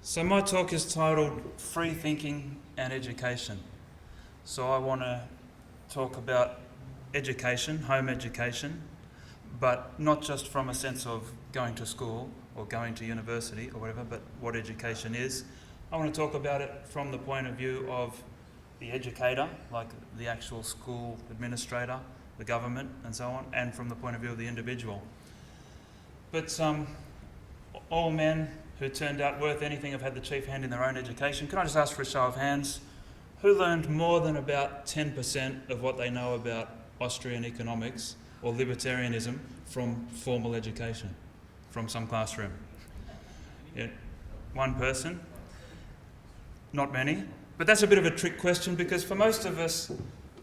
So my talk is titled Free Thinking and Education. So I want to talk about education, home education, but not just from a sense of going to school or going to university or whatever, but what education is. I want to talk about it from the point of view of the educator, like the actual school administrator, the government and so on, and from the point of view of the individual. But all men who turned out worth anything have had the chief hand in their own education. Can I just ask for a show of hands? Who learned more than about 10% of what they know about Austrian economics or libertarianism from formal education, from some classroom? Yeah. One person? Not many. But that's a bit of a trick question, because for most of us,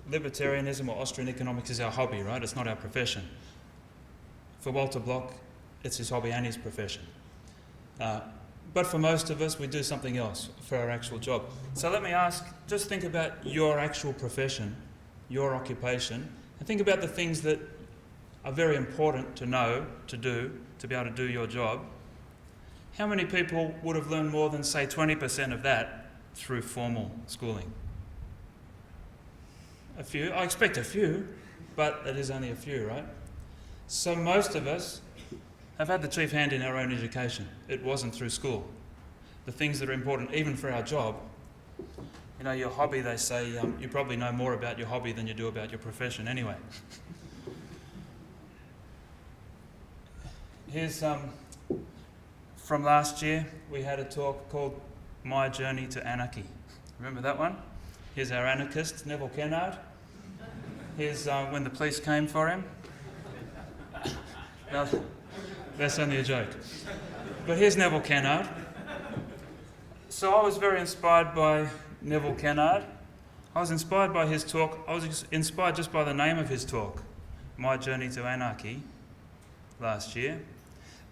libertarianism or Austrian economics is our hobby, right? It's not our profession. For Walter Block, it's his hobby and his profession. But for most of us, we do something else for our actual job. So let me ask, just think about your actual profession, your occupation, and think about the things that are very important to know, to do, to be able to do your job. How many people would have learned more than, say, 20% of that through formal schooling? A few. I expect a few, but it is only a few, right? So most of us have had the chief hand in our own education. It wasn't through school. The things that are important, even for our job, you know, your hobby, they say, you probably know more about your hobby than you do about your profession anyway. Here's, from last year, we had a talk called My Journey to Anarchy. Remember that one? Here's our anarchist, Neville Kennard. Here's when the police came for him. Now, that's only a joke. But here's Neville Kennard. So I was very inspired by Neville Kennard. I was inspired by his talk. I was inspired just by the name of his talk, My Journey to Anarchy, last year,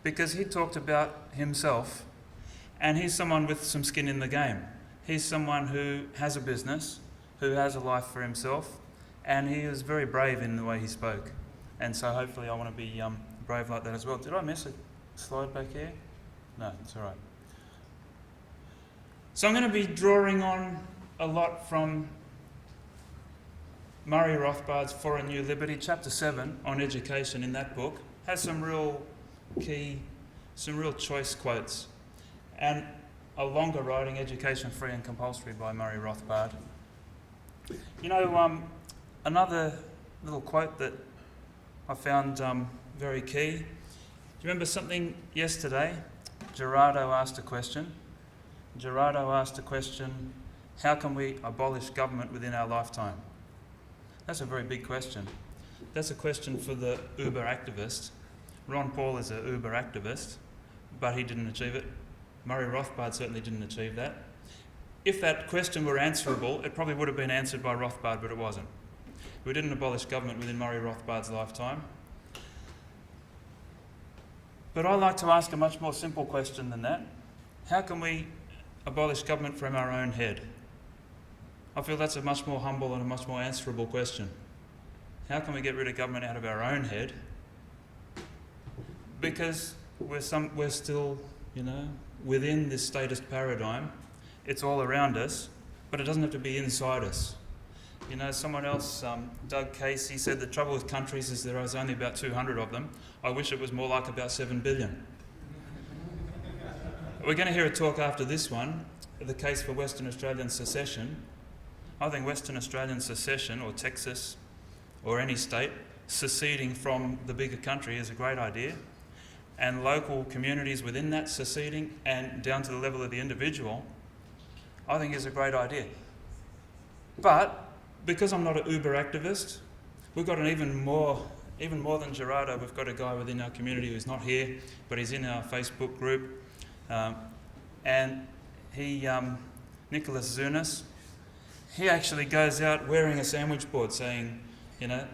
because he talked about himself, and he's someone with some skin in the game. He's someone who has a business, who has a life for himself, and he is very brave in the way he spoke. And so hopefully I want to be brave like that as well. Did I miss a slide back here? No, it's all right. So I'm going to be drawing on a lot from Murray Rothbard's For a New Liberty, chapter 7 on education in that book. Has some real choice quotes. And a longer writing, Education, Free and Compulsory by Murray Rothbard. You know, another little quote that I found very key. Do you remember something yesterday? Gerardo asked a question. Gerardo asked a question, how can we abolish government within our lifetime? That's a very big question. That's a question for the Uber activist. Ron Paul is an Uber activist, but he didn't achieve it. Murray Rothbard certainly didn't achieve that. If that question were answerable, it probably would have been answered by Rothbard, but it wasn't. We didn't abolish government within Murray Rothbard's lifetime. But I like to ask a much more simple question than that. How can we abolish government from our own head? I feel that's a much more humble and a much more answerable question. How can we get rid of government out of our own head? Because we're still, you know, within this statist paradigm. It's all around us, but it doesn't have to be inside us. You know, someone else, Doug Casey, said the trouble with countries is there is only about 200 of them. I wish it was more like about 7 billion. We're going to hear a talk after this one, the case for Western Australian secession. I think Western Australian secession, or Texas, or any state, seceding from the bigger country is a great idea. And local communities within that seceding and down to the level of the individual, I think is a great idea. But because I'm not an Uber activist, we've got an even more than Gerardo, we've got a guy within our community who's not here, but he's in our Facebook group. And he, Nicholas Zunas, he actually goes out wearing a sandwich board saying, you know,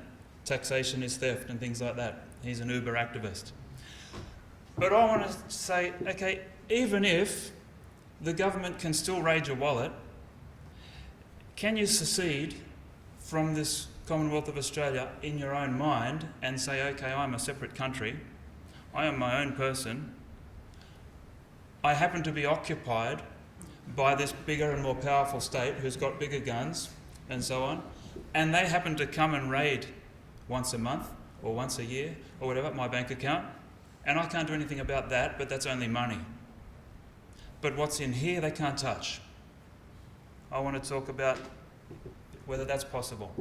taxation is theft and things like that. He's an Uber activist. But I want to say, okay, even if the government can still raid your wallet, can you secede from this Commonwealth of Australia in your own mind and say, okay, I'm a separate country, I am my own person, I happen to be occupied by this bigger and more powerful state who's got bigger guns and so on, and they happen to come and raid once a month or once a year or whatever my bank account, and I can't do anything about that, but that's only money. But what's in here they can't touch. I want to talk about whether that's possible.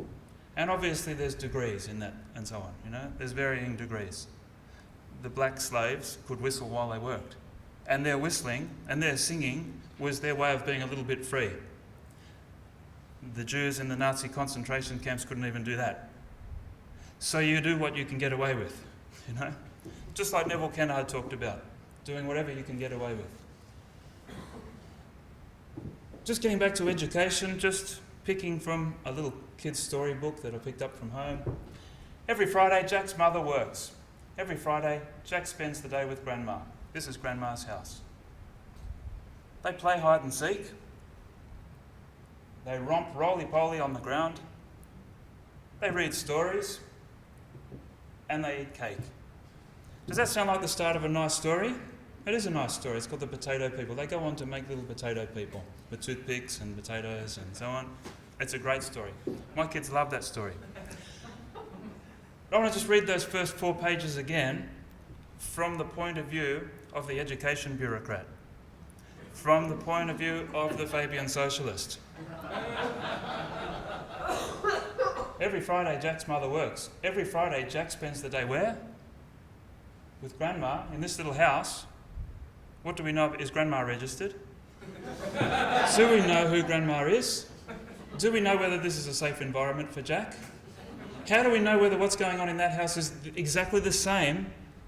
And obviously there's degrees in that and so on, you know, there's varying degrees. The black slaves could whistle while they worked, and their whistling and their singing was their way of being a little bit free. The Jews in the Nazi concentration camps couldn't even do that. So you do what you can get away with, you know? Just like Neville Kennard talked about, doing whatever you can get away with. Just getting back to education, just picking from a little kid's storybook that I picked up from home. Every Friday, Jack's mother works. Every Friday, Jack spends the day with Grandma. This is Grandma's house. They play hide and seek. They romp roly-poly on the ground. They read stories. And they eat cake. Does that sound like the start of a nice story? It is a nice story. It's called The Potato People. They go on to make little potato people with toothpicks and potatoes and so on. It's a great story. My kids love that story. I want to just read those first 4 pages again from the point of view of the education bureaucrat, from the point of view of the Fabian socialist. Every Friday, Jack's mother works. Every Friday, Jack spends the day where? With Grandma in this little house. What do we know? Is Grandma registered? Do we know who Grandma is? Do we know whether this is a safe environment for Jack? How do we know whether what's going on in that house is exactly the same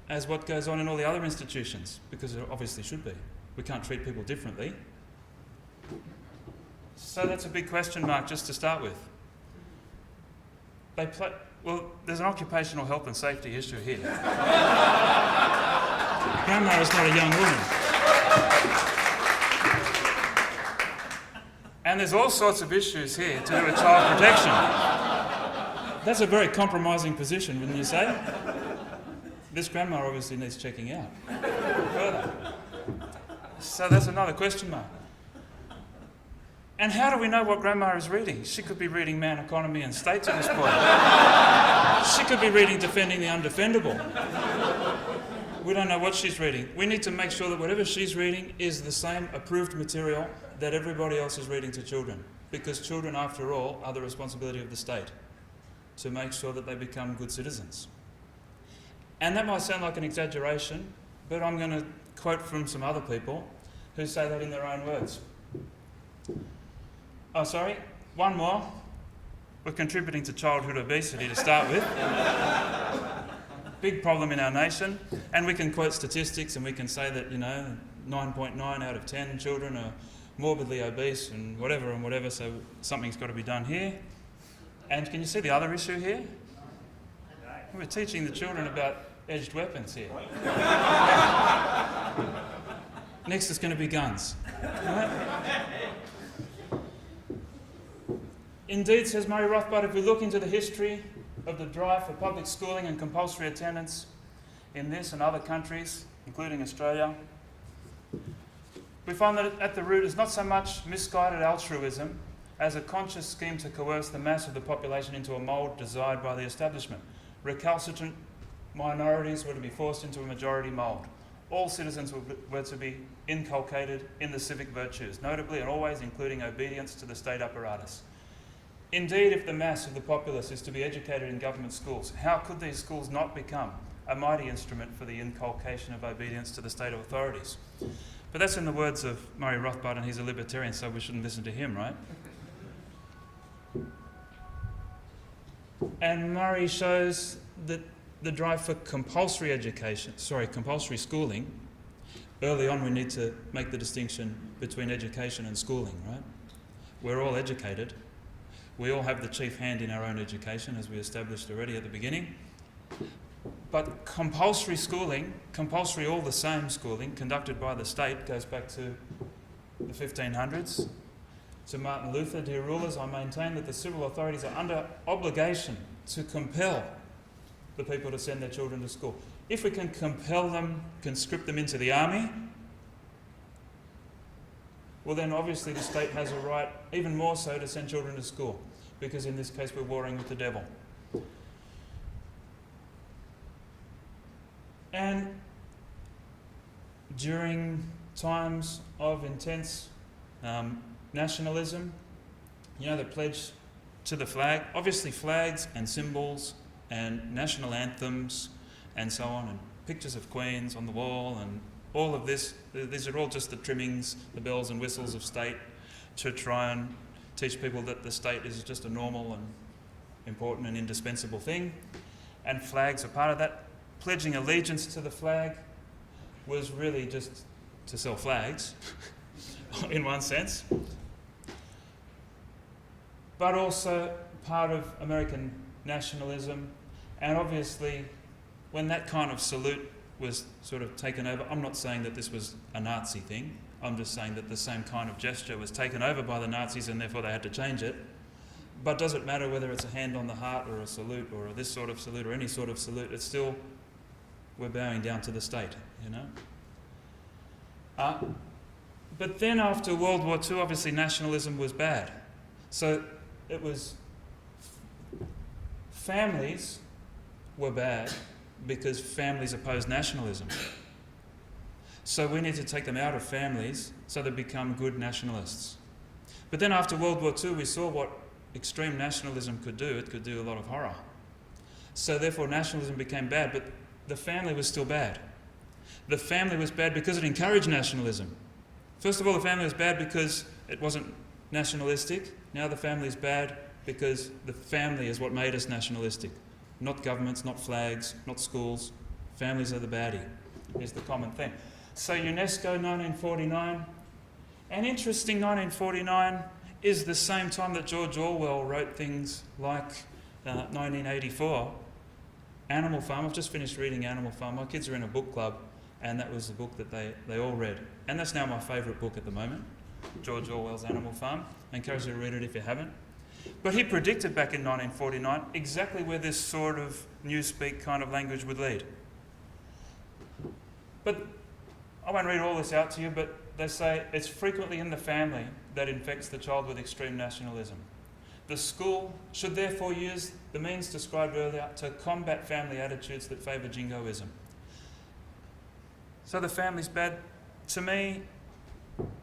as what goes on in all the other institutions? Because it obviously should be. We can't treat people differently. So that's a big question mark just to start with. Well, there's an occupational health and safety issue here. Grandma is not a young woman. And there's all sorts of issues here to do with child protection. That's a very compromising position, wouldn't you say? This grandma obviously needs checking out further. So that's another question mark. And how do we know what Grandma is reading? She could be reading Man, Economy and States at this point. She could be reading Defending the Undefendable. We don't know what she's reading. We need to make sure that whatever she's reading is the same approved material that everybody else is reading to children. Because children, after all, are the responsibility of the state to make sure that they become good citizens. And that might sound like an exaggeration, but I'm going to quote from some other people who say that in their own words. Oh, sorry, one more. We're contributing to childhood obesity to start with. Big problem in our nation. And we can quote statistics and we can say that, 9.9 out of 10 children are morbidly obese and whatever, so something's got to be done here. And can you see the other issue here? We're teaching the children about edged weapons here. Next is going to be guns. Right? Indeed, says Murray Rothbard, if we look into the history of the drive for public schooling and compulsory attendance in this and other countries, including Australia, we find that at the root is not so much misguided altruism as a conscious scheme to coerce the mass of the population into a mould desired by the establishment. Recalcitrant minorities were to be forced into a majority mould. All citizens were to be inculcated in the civic virtues, notably and always including obedience to the state apparatus. Indeed, if the mass of the populace is to be educated in government schools, how could these schools not become a mighty instrument for the inculcation of obedience to the state authorities? But that's in the words of Murray Rothbard, and he's a libertarian, so we shouldn't listen to him, right? And Murray shows that the drive for compulsory schooling, early on we need to make the distinction between education and schooling, right? We're all educated. We all have the chief hand in our own education, as we established already at the beginning. But compulsory schooling, compulsory all the same schooling, conducted by the state, goes back to the 1500s. To Martin Luther, dear rulers, I maintain that the civil authorities are under obligation to compel the people to send their children to school. If we can compel them, conscript them into the army, well then obviously the state has a right, even more so, to send children to school, because in this case we're warring with the devil. And during times of intense nationalism, the pledge to the flag, obviously flags and symbols and national anthems and so on, and pictures of queens on the wall and all of this, these are all just the trimmings, the bells and whistles of state to try and teach people that the state is just a normal and important and indispensable thing, and flags are part of that. Pledging allegiance to the flag was really just to sell flags, in one sense, but also part of American nationalism. And obviously, when that kind of salute was sort of taken over, I'm not saying that this was a Nazi thing, I'm just saying that the same kind of gesture was taken over by the Nazis and therefore they had to change it. But does it matter whether it's a hand on the heart or a salute or this sort of salute or any sort of salute? It's still, we're bowing down to the state, But then after World War II, obviously nationalism was bad. So it was, families were bad because families opposed nationalism. So we need to take them out of families so they become good nationalists. But then after World War II, we saw what extreme nationalism could do. It could do a lot of horror. So therefore nationalism became bad, but the family was still bad. The family was bad because it encouraged nationalism. First of all, the family was bad because it wasn't nationalistic. Now the family is bad because the family is what made us nationalistic. Not governments, not flags, not schools. Families are the baddie, is the common thing. So UNESCO 1949, an interesting 1949 is the same time that George Orwell wrote things like 1984. Animal Farm, I've just finished reading Animal Farm. My kids are in a book club and that was the book that they all read. And that's now my favourite book at the moment, George Orwell's Animal Farm. I encourage you to read it if you haven't. But he predicted back in 1949 exactly where this sort of newspeak kind of language would lead. But I won't read all this out to you, but they say it's frequently in the family that infects the child with extreme nationalism. The school should therefore use the means described earlier to combat family attitudes that favour jingoism. So the family's bad. To me,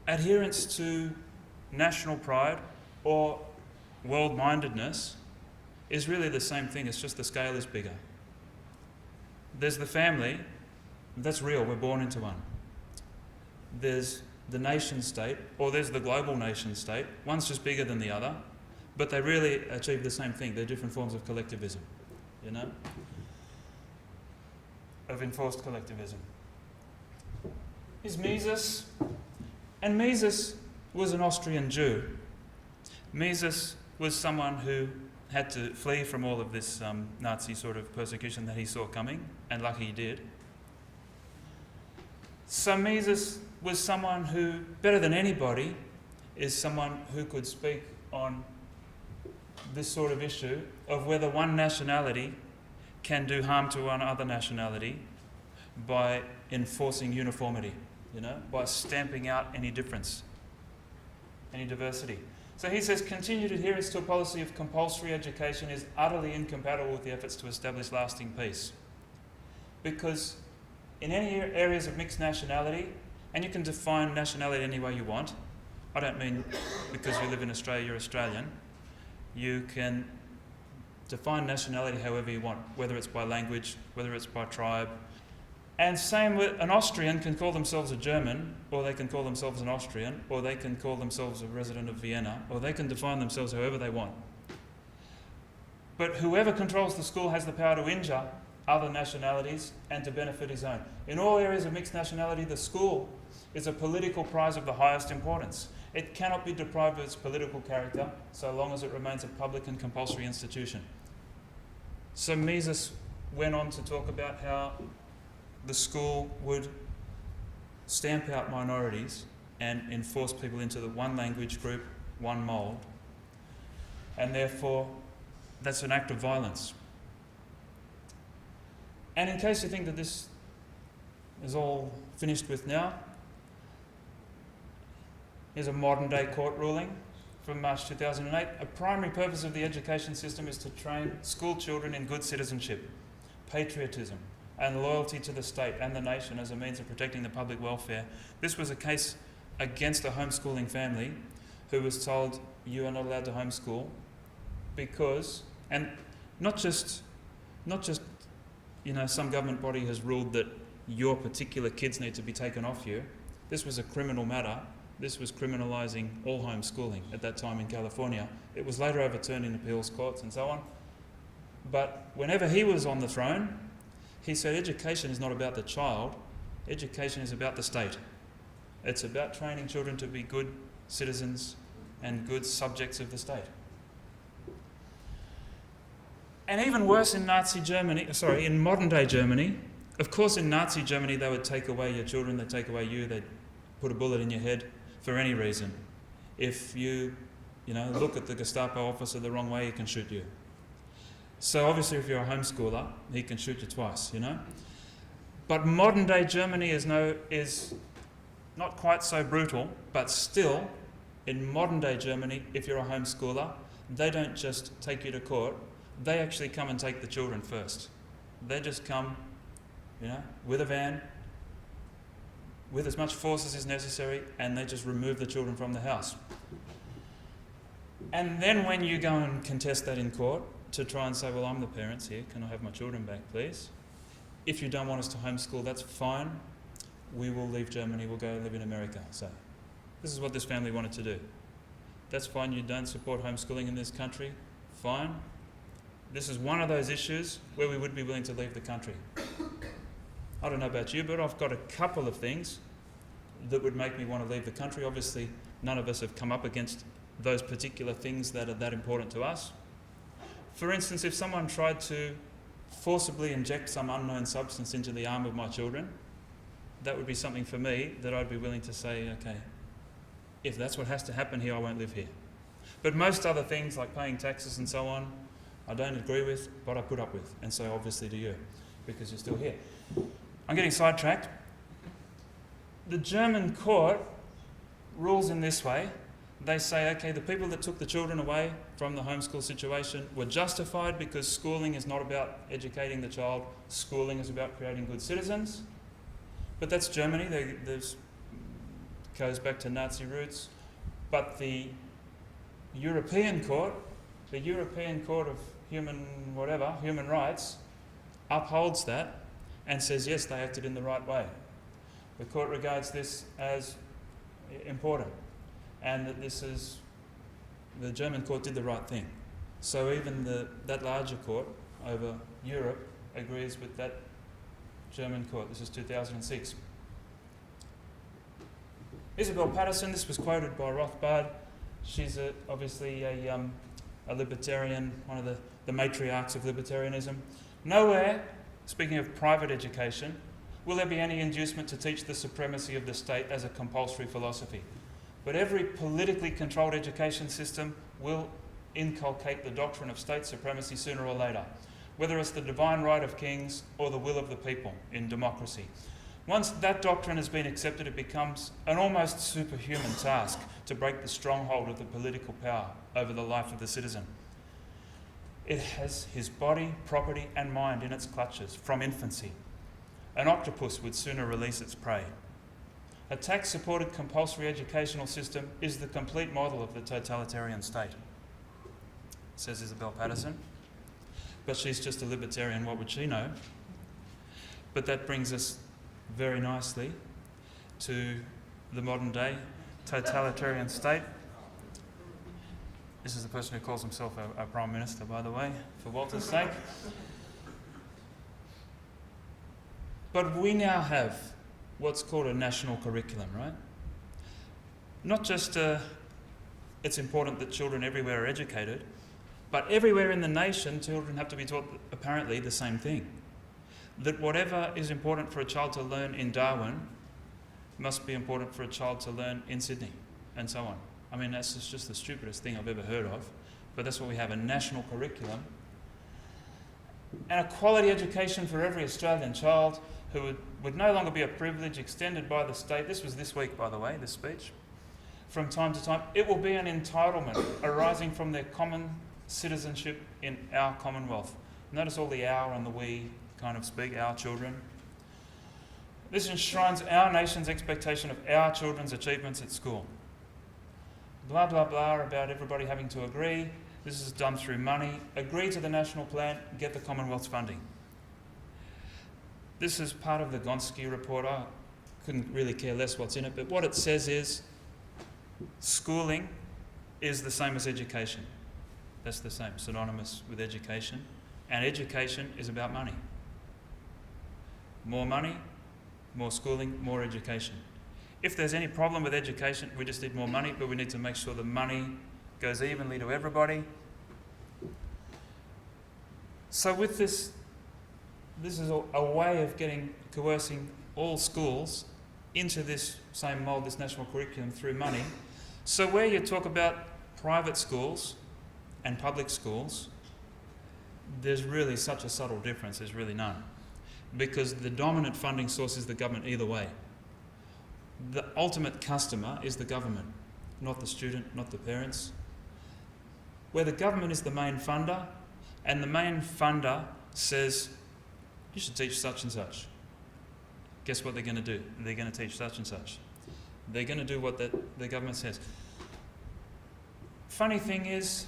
adherence to national pride or world-mindedness is really the same thing, it's just the scale is bigger. There's the family, that's real, we're born into one. There's the nation state, or there's the global nation state. One's just bigger than the other, but they really achieve the same thing. They're different forms of collectivism, of enforced collectivism. Is Mises, and Mises was an Austrian Jew. Mises was someone who had to flee from all of this Nazi sort of persecution that he saw coming, and lucky he did. So Mises was someone who, better than anybody, is someone who could speak on this sort of issue of whether one nationality can do harm to one other nationality by enforcing uniformity, by stamping out any difference, any diversity. So he says, continued adherence to a policy of compulsory education is utterly incompatible with the efforts to establish lasting peace. Because in any areas of mixed nationality, and you can define nationality any way you want, I don't mean because you live in Australia you're Australian, you can define nationality however you want, whether it's by language, whether it's by tribe. And same with an Austrian can call themselves a German, or they can call themselves an Austrian, or they can call themselves a resident of Vienna, or they can define themselves however they want. But whoever controls the school has the power to injure other nationalities and to benefit his own. In all areas of mixed nationality, the school is a political prize of the highest importance. It cannot be deprived of its political character so long as it remains a public and compulsory institution. So Mises went on to talk about how the school would stamp out minorities and enforce people into the one language group, one mould, and therefore that's an act of violence. And in case you think that this is all finished with now, Here's a modern day court ruling from March 2008. A primary purpose of the education system is to train school children in good citizenship, patriotism, and loyalty to the state and the nation as a means of protecting the public welfare. This was a case against a homeschooling family who was told, you are not allowed to homeschool because, and not just some government body has ruled that your particular kids need to be taken off you. This was a criminal matter. This was criminalising all homeschooling at that time in California. It was later overturned in appeals courts and so on. But whenever he was on the throne, he said education is not about the child, education is about the state. It's about training children to be good citizens and good subjects of the state. And even worse in in modern day Germany, of course in Nazi Germany they would take away your children, they'd take away you, they'd put a bullet in your head for any reason. If you look at the Gestapo officer the wrong way, he can shoot you. So obviously if you're a homeschooler, he can shoot you twice, But modern day Germany is not quite so brutal, but still, in modern day Germany, if you're a homeschooler, they don't just take you to court, they actually come and take the children first. They just come, with a van, with as much force as is necessary, and they just remove the children from the house. And then when you go and contest that in court, to try and say, well, I'm the parents here, can I have my children back, please? If you don't want us to homeschool, that's fine. We will leave Germany, we'll go live in America. So this is what this family wanted to do. That's fine, you don't support homeschooling in this country, fine. This is one of those issues where we would be willing to leave the country. I don't know about you, but I've got a couple of things that would make me want to leave the country. Obviously, none of us have come up against those particular things that are that important to us. For instance, if someone tried to forcibly inject some unknown substance into the arm of my children, that would be something for me that I'd be willing to say, okay, if that's what has to happen here, I won't live here. But most other things like paying taxes and so on, I don't agree with, but I put up with. And so obviously do you, because you're still here. I'm getting sidetracked. The German court rules in this way. They say, okay, the people that took the children away from the homeschool situation were justified because schooling is not about educating the child. Schooling is about creating good citizens. But that's Germany. This goes back to Nazi roots. But the European Court of Human Rights, upholds that and says, yes, they acted in the right way. The court regards this as important, and that the German court did the right thing. So even that larger court over Europe agrees with that German court. This is 2006. Isabel Patterson, this was quoted by Rothbard. She's obviously a libertarian, one of the matriarchs of libertarianism. Nowhere, speaking of private education, will there be any inducement to teach the supremacy of the state as a compulsory philosophy. But every politically controlled education system will inculcate the doctrine of state supremacy sooner or later, whether it's the divine right of kings or the will of the people in democracy. Once that doctrine has been accepted, it becomes an almost superhuman task to break the stronghold of the political power over the life of the citizen. It has his body, property, and mind in its clutches from infancy. An octopus would sooner release its prey. A tax-supported compulsory educational system is the complete model of the totalitarian state, says Isabel Patterson. But she's just a libertarian, what would she know? But that brings us very nicely to the modern day totalitarian state. This is the person who calls himself a Prime Minister, by the way, for Walter's sake. But we now have what's called a national curriculum, right? Not just it's important that children everywhere are educated, but everywhere in the nation, children have to be taught apparently the same thing. That whatever is important for a child to learn in Darwin must be important for a child to learn in Sydney, and so on. I mean, that's just the stupidest thing I've ever heard of, but that's what we have, a national curriculum. And a quality education for every Australian child who would no longer be a privilege extended by the state. This was this week, by the way, this speech. from time to time, it will be an entitlement arising from their common citizenship in our Commonwealth. Notice all the our and the we kind of speak, our children. This enshrines our nation's expectation of our children's achievements at school. Blah, blah, blah about everybody having to agree. This is done through money. Agree to the national plan, get the Commonwealth's funding. This is part of the Gonski report. I couldn't really care less what's in it, but what it says is schooling is the same as education. That's the same, synonymous with education. And education is about money. More money, more schooling, more education. If there's any problem with education, we just need more money, but we need to make sure the money goes evenly to everybody. So with this is a way of coercing all schools into this same mould, this national curriculum through money. So where you talk about private schools and public schools, there's really such a subtle difference, there's really none. Because the dominant funding source is the government either way. The ultimate customer is the government, not the student, not the parents. Where the government is the main funder, and the main funder says, you should teach such and such. Guess what they're going to do? They're going to teach such and such. They're going to do what the government says. Funny thing is,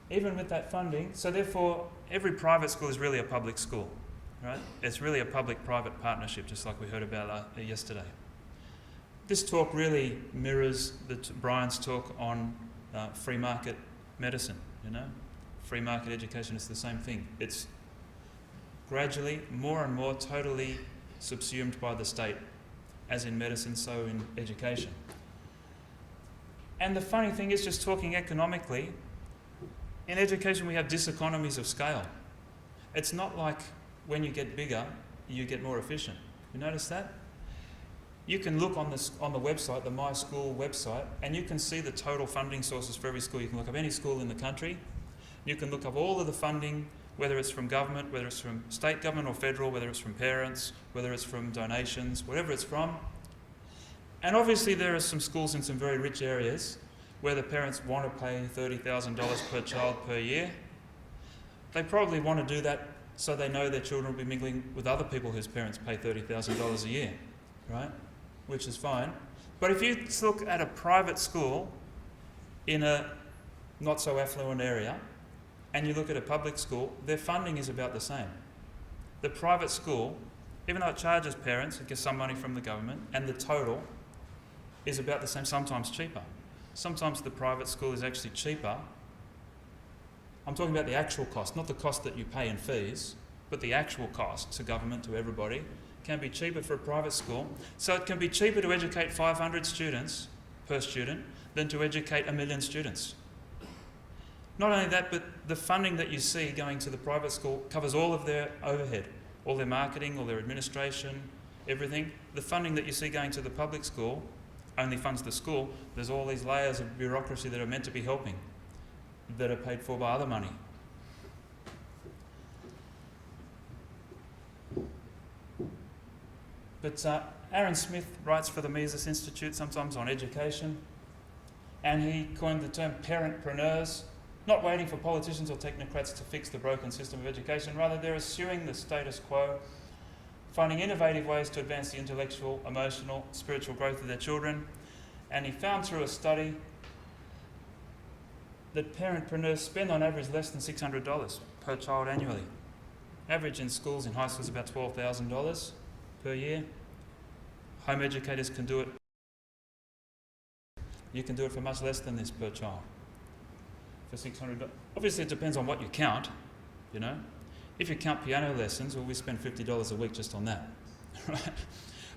even with that funding, so therefore every private school is really a public school, right? It's really a public-private partnership, just like we heard about yesterday. This talk really mirrors Brian's talk on free market medicine, Free market education is the same thing. It's gradually, more and more, totally subsumed by the state, as in medicine, so in education. And the funny thing is, just talking economically, in education we have diseconomies of scale. It's not like when you get bigger, you get more efficient. You notice that? You can look on the website, the My School website, and you can see the total funding sources for every school. You can look up any school in the country. You can look up all of the funding, whether it's from government, whether it's from state government or federal, whether it's from parents, whether it's from donations, whatever it's from. And obviously there are some schools in some very rich areas where the parents want to pay $30,000 per child per year. They probably want to do that so they know their children will be mingling with other people whose parents pay $30,000 a year, right? Which is fine. But if you look at a private school in a not so affluent area, and you look at a public school, their funding is about the same. The private school, even though it charges parents, it gets some money from the government, and the total is about the same, sometimes cheaper. Sometimes the private school is actually cheaper. I'm talking about the actual cost, not the cost that you pay in fees, but the actual cost to government, to everybody, can be cheaper for a private school. So it can be cheaper to educate 500 students per student than to educate 1 million students. Not only that, but the funding that you see going to the private school covers all of their overhead, all their marketing, all their administration, everything. The funding that you see going to the public school only funds the school. There's all these layers of bureaucracy that are meant to be helping, that are paid for by other money. But Aaron Smith writes for the Mises Institute, sometimes on education, and he coined the term parentpreneurs. Not waiting for politicians or technocrats to fix the broken system of education, rather they're eschewing the status quo, finding innovative ways to advance the intellectual, emotional, spiritual growth of their children. And he found through a study that parentpreneurs spend on average less than $600 per child annually. Average in schools, in high schools, about $12,000 per year. Home educators can do it. You can do it for much less than this per child. For $600. Obviously it depends on what you count, If you count piano lessons, well, we spend $50 a week just on that, right?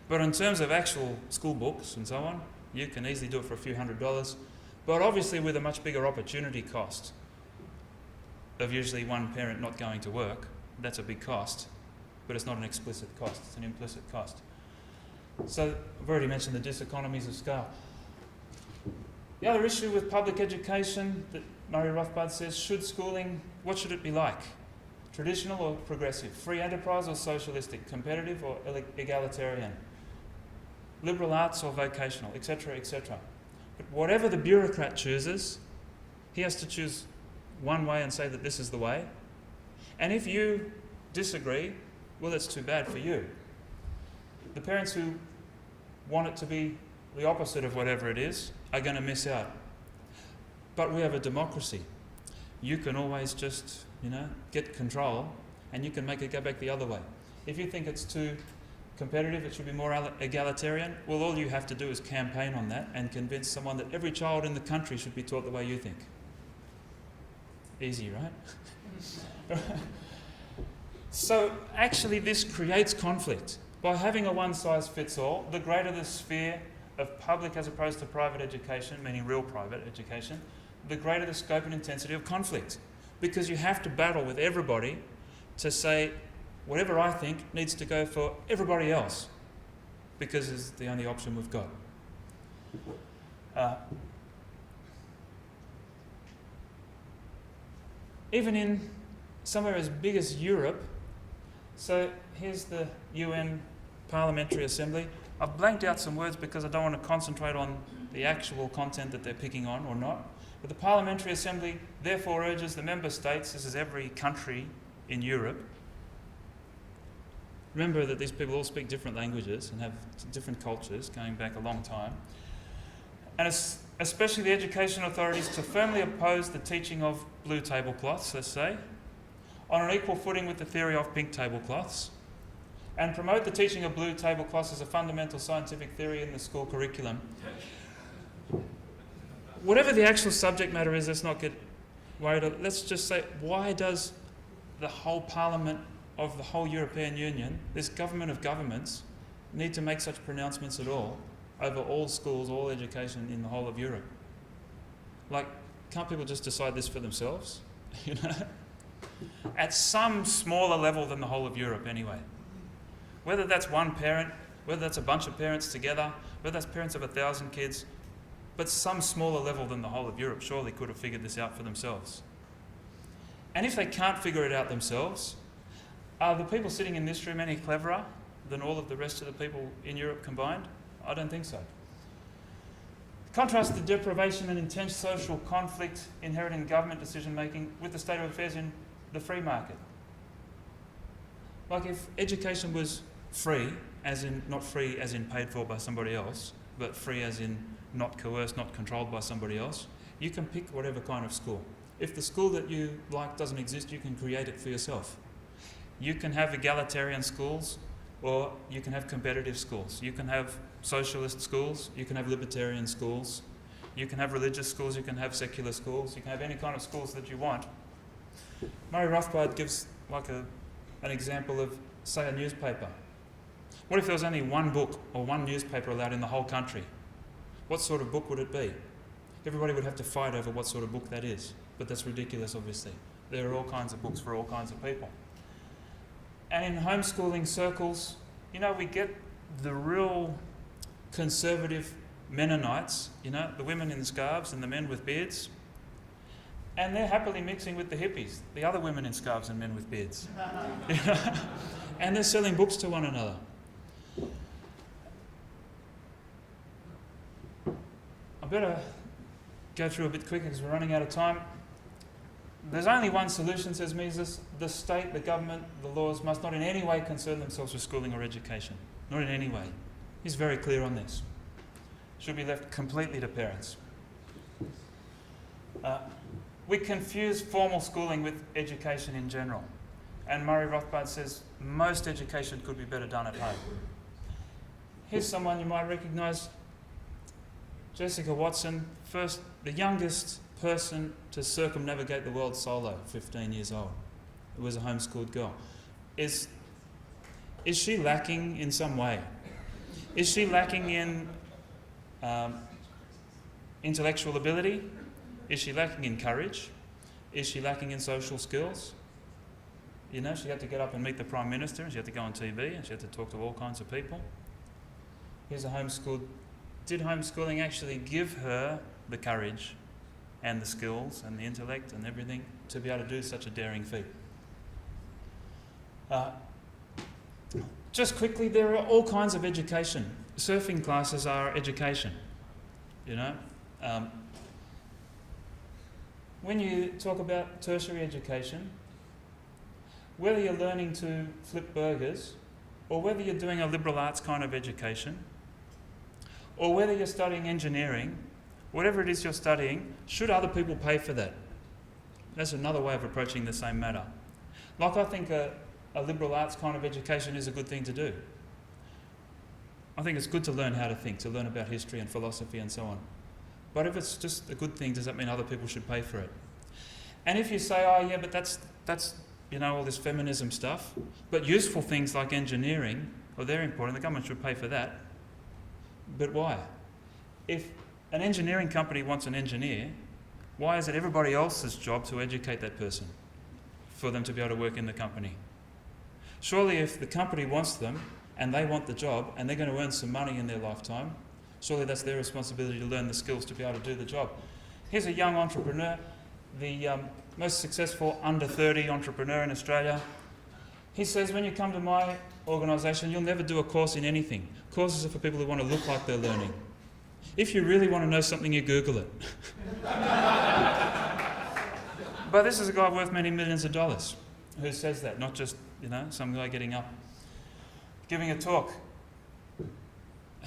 But in terms of actual school books and so on, you can easily do it for a few $100s, but obviously with a much bigger opportunity cost of usually one parent not going to work. That's a big cost, but it's not an explicit cost, it's an implicit cost. So I've already mentioned the diseconomies of scale. The other issue with public education that Murray Rothbard says, what should it be like? Traditional or progressive? Free enterprise or socialistic? Competitive or egalitarian? Liberal arts or vocational? Etc., etc. But whatever the bureaucrat chooses, he has to choose one way and say that this is the way. And if you disagree, well, that's too bad for you. The parents who want it to be the opposite of whatever it is are going to miss out. But we have a democracy. You can always just, get control, and you can make it go back the other way. If you think it's too competitive, it should be more egalitarian, well, all you have to do is campaign on that and convince someone that every child in the country should be taught the way you think. Easy, right? So actually this creates conflict. By having a one-size-fits-all, the greater the sphere of public as opposed to private education, meaning real private education, the greater the scope and intensity of conflict. Because you have to battle with everybody to say, whatever I think needs to go for everybody else, because it's the only option we've got. Even in somewhere as big as Europe, so here's the UN Parliamentary Assembly. I've blanked out some words because I don't want to concentrate on the actual content that they're picking on or not. But the Parliamentary Assembly therefore urges the member states, this is every country in Europe. Remember that these people all speak different languages and have different cultures going back a long time. And especially the education authorities to firmly oppose the teaching of blue tablecloths, let's say, on an equal footing with the theory of pink tablecloths, and promote the teaching of blue tablecloths as a fundamental scientific theory in the school curriculum. Whatever the actual subject matter is, let's not get worried. Let's just say, why does the whole Parliament of the whole European Union, this government of governments, need to make such pronouncements at all over all schools, all education in the whole of Europe? Like, can't people just decide this for themselves? At some smaller level than the whole of Europe anyway. Whether that's one parent, whether that's a bunch of parents together, whether that's parents of 1,000 kids, but some smaller level than the whole of Europe surely could have figured this out for themselves. And if they can't figure it out themselves, are the people sitting in this room any cleverer than all of the rest of the people in Europe combined? I don't think so. Contrast the deprivation and intense social conflict inherent in government decision-making with the state of affairs in the free market. Like if education was free, as in not free as in paid for by somebody else, but free as in not coerced, not controlled by somebody else, you can pick whatever kind of school. If the school that you like doesn't exist, you can create it for yourself. You can have egalitarian schools, or you can have competitive schools. You can have socialist schools, you can have libertarian schools, you can have religious schools, you can have secular schools, you can have any kind of schools that you want. Murray Rothbard gives like an example of, say, a newspaper. What if there was only one book or one newspaper allowed in the whole country? What sort of book would it be? Everybody would have to fight over what sort of book that is, but that's ridiculous, obviously. There are all kinds of books for all kinds of people. And in homeschooling circles, we get the real conservative Mennonites, the women in scarves and the men with beards, and they're happily mixing with the hippies, the other women in scarves and men with beards. And they're selling books to one another. I better go through a bit quicker because we're running out of time. There's only one solution, says Mises. The state, the government, the laws must not in any way concern themselves with schooling or education. Not in any way. He's very clear on this. Should be left completely to parents. We confuse formal schooling with education in general. And Murray Rothbard says most education could be better done at home. Here's someone you might recognise. Jessica Watson, the youngest person to circumnavigate the world solo, 15 years old. It was a homeschooled girl. Is she lacking in some way? Is she lacking in intellectual ability? Is she lacking in courage? Is she lacking in social skills? She had to get up and meet the Prime Minister, and she had to go on TV, and she had to talk to all kinds of people. Here's a homeschooled. Did homeschooling actually give her the courage and the skills and the intellect and everything to be able to do such a daring feat? Just quickly, there are all kinds of education. Surfing classes are education. When you talk about tertiary education, whether you're learning to flip burgers, or whether you're doing a liberal arts kind of education, or whether you're studying engineering, whatever it is you're studying, should other people pay for that? That's another way of approaching the same matter. Like, I think a liberal arts kind of education is a good thing to do. I think it's good to learn how to think, to learn about history and philosophy and so on. But if it's just a good thing, does that mean other people should pay for it? And if you say, oh yeah, but that's all this feminism stuff, but useful things like engineering, well, they're important, the government should pay for that. But why? If an engineering company wants an engineer, why is it everybody else's job to educate that person for them to be able to work in the company? Surely if the company wants them and they want the job and they're going to earn some money in their lifetime, surely that's their responsibility to learn the skills to be able to do the job. Here's a young entrepreneur, the most successful under 30 entrepreneur in Australia. He says, when you come to my organisation, you'll never do a course in anything. Courses are for people who want to look like they're learning. If you really want to know something, you Google it. But this is a guy worth many millions of dollars who says that, not just, some guy getting up, giving a talk.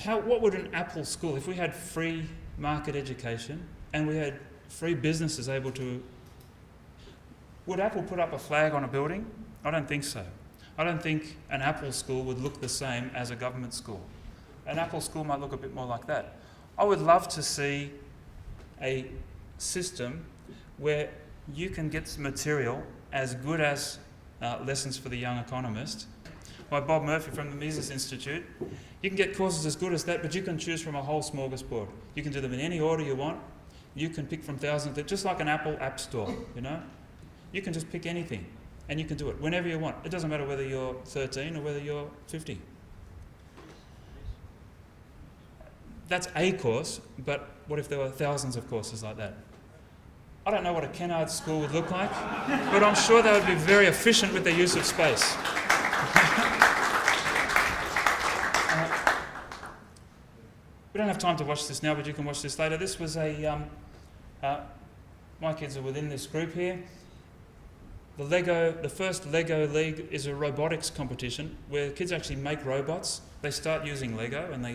What would an Apple school, if we had free market education and we had free businesses able to... Would Apple put up a flag on a building? I don't think so. I don't think an Apple school would look the same as a government school. An Apple school might look a bit more like that. I would love to see a system where you can get some material as good as Lessons for the Young Economist by Bob Murphy from the Mises Institute. You can get courses as good as that, but you can choose from a whole smorgasbord. You can do them in any order you want. You can pick from thousands, just like an Apple app store, You can just pick anything and you can do it whenever you want. It doesn't matter whether you're 13 or whether you're 50. That's a course, but what if there were thousands of courses like that? I don't know what a Kennard school would look like, but I'm sure they would be very efficient with their use of space. We don't have time to watch this now, but you can watch this later. This was my kids are within this group here. The first Lego League is a robotics competition where kids actually make robots. They start using Lego and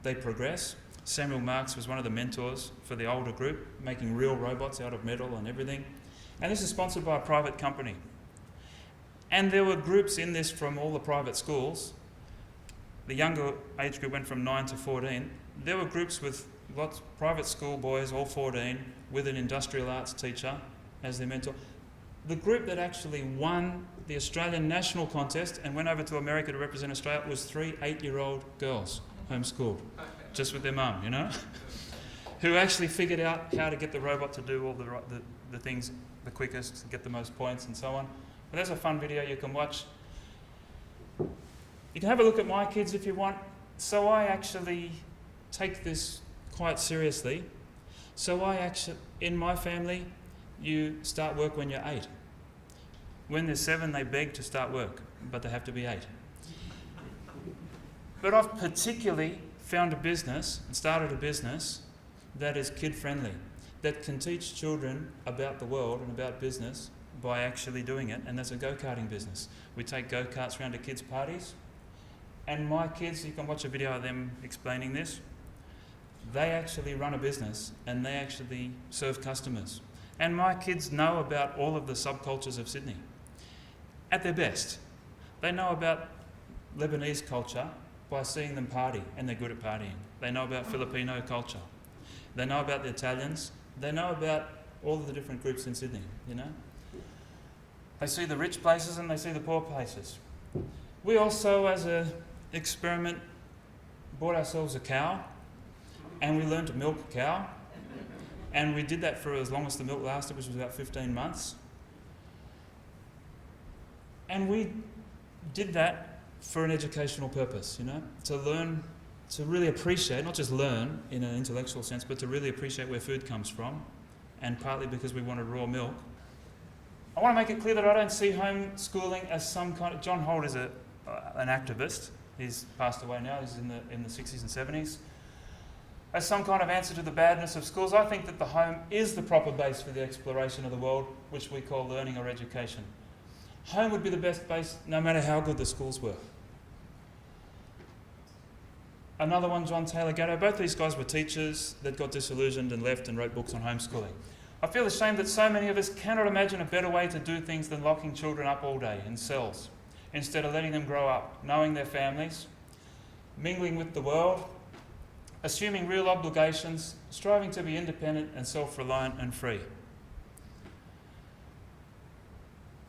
they progress. Samuel Marks was one of the mentors for the older group, making real robots out of metal and everything. And this is sponsored by a private company. And there were groups in this from all the private schools. The younger age group went from 9 to 14. There were groups with lots of private school boys, all 14, with an industrial arts teacher as their mentor. The group that actually won the Australian national contest and went over to America to represent Australia was 3 8-year-old girls, homeschooled, just with their mum, who actually figured out how to get the robot to do all the things the quickest, get the most points and so on. But there's a fun video you can watch. You can have a look at my kids if you want. So I actually take this quite seriously. In my family, you start work when you're 8. When they're 7, they beg to start work, but they have to be 8. But I've particularly found a business and started a business that is kid-friendly, that can teach children about the world and about business by actually doing it, and that's a go-karting business. We take go-karts around to kids' parties, and my kids, you can watch a video of them explaining this, they actually run a business and they actually serve customers. And my kids know about all of the subcultures of Sydney. At their best. They know about Lebanese culture by seeing them party, and they're good at partying. They know about Filipino culture. They know about the Italians. They know about all of the different groups in Sydney, They see the rich places and they see the poor places. We also, as an experiment, bought ourselves a cow, and we learned to milk a cow. And we did that for as long as the milk lasted, which was about 15 months. And we did that for an educational purpose, to learn, to really appreciate, not just learn in an intellectual sense, but to really appreciate where food comes from, and partly because we wanted raw milk. I want to make it clear that I don't see homeschooling as some kind of... John Holt is an activist. He's passed away now. He's in the 60s and 70s. as some kind of answer to the badness of schools. I think that the home is the proper base for the exploration of the world, which we call learning or education. Home would be the best base no matter how good the schools were. Another one, John Taylor Gatto. Both these guys were teachers that got disillusioned and left and wrote books on homeschooling. I feel ashamed that so many of us cannot imagine a better way to do things than locking children up all day in cells, instead of letting them grow up, knowing their families, mingling with the world, assuming real obligations, striving to be independent and self-reliant and free.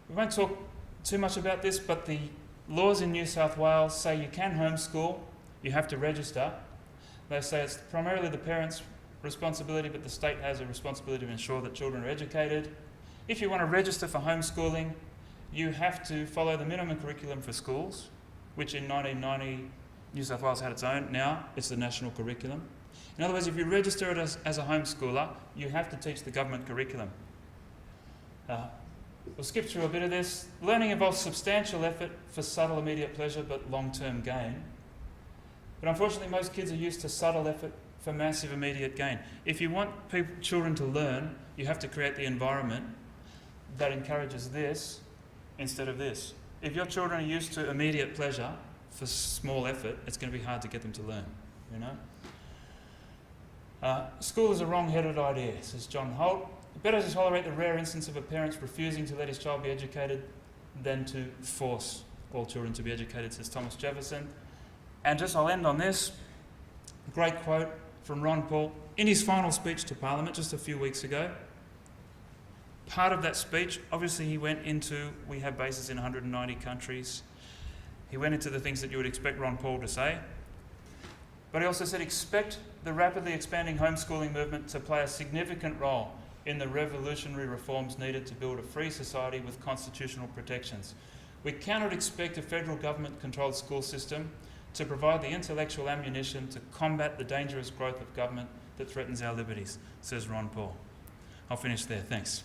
We won't talk too much about this, but the laws in New South Wales say you can homeschool, you have to register. They say it's primarily the parents' responsibility, but the state has a responsibility to ensure that children are educated. If you want to register for homeschooling, you have to follow the minimum curriculum for schools, which in 1990 New South Wales had its own. Now it's the national curriculum. In other words, if you register it as a homeschooler, you have to teach the government curriculum. We'll skip through a bit of this. Learning involves substantial effort for subtle immediate pleasure but long-term gain. But unfortunately, most kids are used to subtle effort for massive immediate gain. If you want children to learn, you have to create the environment that encourages this instead of this. If your children are used to immediate pleasure for small effort, it's going to be hard to get them to learn, you know? School is a wrong-headed idea, says John Holt. Better to tolerate the rare instance of a parent refusing to let his child be educated than to force all children to be educated, says Thomas Jefferson. And I'll end on this great quote from Ron Paul in his final speech to Parliament just a few weeks ago. Part of that speech, obviously he went into, we have bases in 190 countries. He went into the things that you would expect Ron Paul to say. But he also said, expect the rapidly expanding homeschooling movement to play a significant role in the revolutionary reforms needed to build a free society with constitutional protections. We cannot expect a federal government-controlled school system to provide the intellectual ammunition to combat the dangerous growth of government that threatens our liberties, says Ron Paul. I'll finish there. Thanks.